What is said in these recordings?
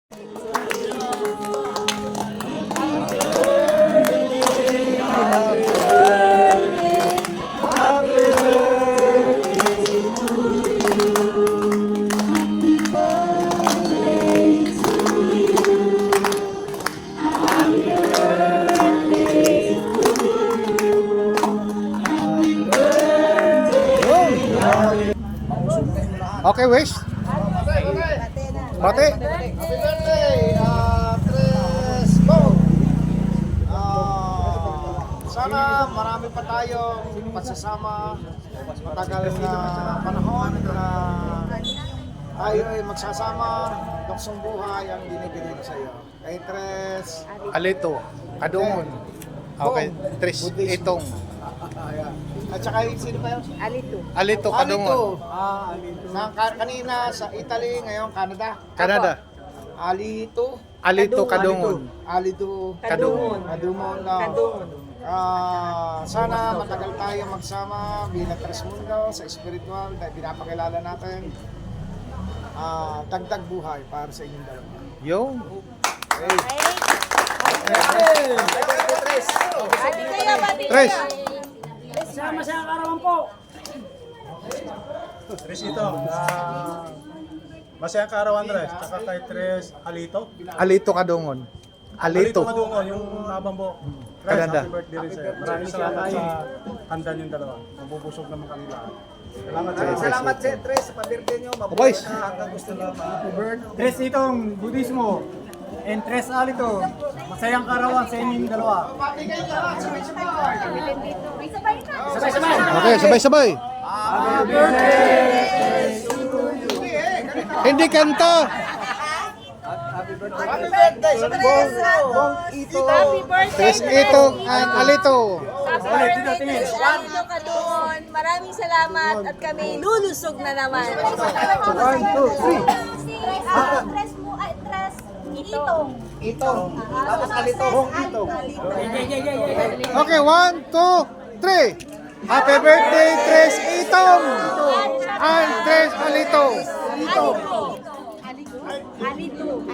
Okay, wish. Bate. Happy birthday, Tres Go! Sana marami pa tayo magsasama, matagal na panahon na tayo ay magsasama, luksong buhay ang binibigay ko sa iyo. Kay Tres, Alito. Kadungon. Okay, Tris. Itong. at saka sino pa yun? Alito. Alito. Kadungon. Alito. Kanina sa Italy, ngayon Canada. Canada. Alito. Alito. Kadungon. Alito. Kadungon. Kadungon. Kadungon. Sana matagal tayo magsama bilang Tres Mundo sa spiritual dahil pinapakilala natin. Dagdag buhay para sa inyong dalawa. Yo. Okay. Tres. Masayang karawan po. Tres ito. Masayang karawan, Tres. Tsaka kay Tres Alito. Alito. Kadungon. Alito. Madungo, yung nabang po. Tres, Canada. happy birthday rin sa'yo. Maraming salamat sa handa niyong dalawa. Mabubusog naman kami lahat. Salamat sa Salamat sa Tres sa pa-birthday nyo. Boys. Mabuhay ka hanggang gusto nyo. Tres itong budismo. And Tres Alito. Masayang karawan sa inyong dalawa. Okay, sabay-sabay. Hindi kanta. Happy birthday sa Bong Ito. Happy birthday, Tres Itong and Alito. Happy birthday, Alito Kadungon. Maraming salamat at kami lulusog na naman. 1, 2, 3. Tres mo ay tres itong. Itong. Tapos Alito. Bong Itong. Okay, 1, 2, 3. Happy birthday, Tres Itong and Tres Alito. Alito. Alito.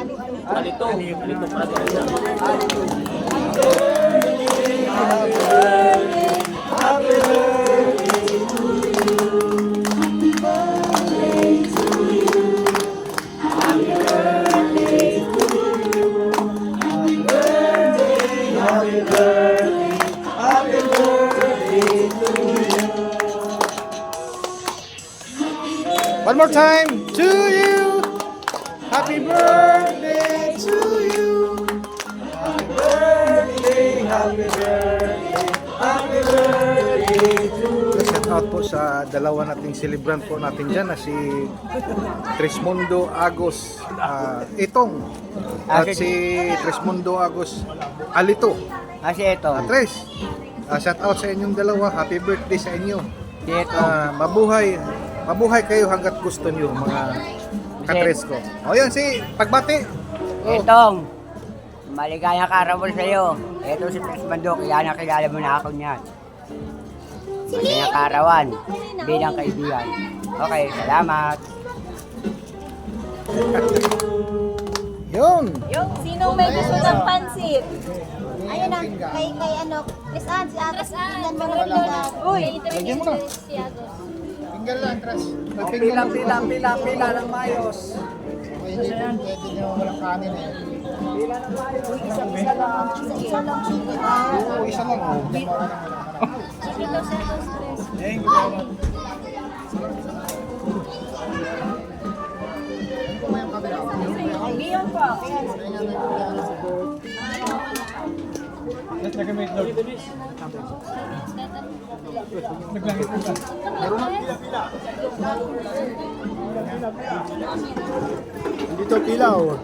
One more time to you. Happy birthday to you. Happy birthday, happy birthday, happy birthday to you. Shout out po sa dalawa nating celebrant po natin dyan na si Trismundo Agos Itong at si Trismundo Agos Alito. Kasi ito. Tres, shout out sa inyong dalawa. Happy birthday sa inyo. Ito. Mabuhay kayo hanggat gusto niyo mga katres ko. O yan si Pagbati. Itong. Maligayang karawan sa iyo. Ito si Tres Mandok. Yan ang kilala mo na ako niyan. Masayang karawan. Bilang kaibigan. Okay, salamat. Yun. Sinong may gusto ng pansit? Ayun na, kay ano, Tres Ann, si Agos, tingnan mo na lang. Uy, Lagyan mo na. Tinggal lang, Tres. Pila ng mayos. Pwede nyo walang kanin eh. Isa lang chicken. Oo, isa lang. Ngayon po. Dito pila oh.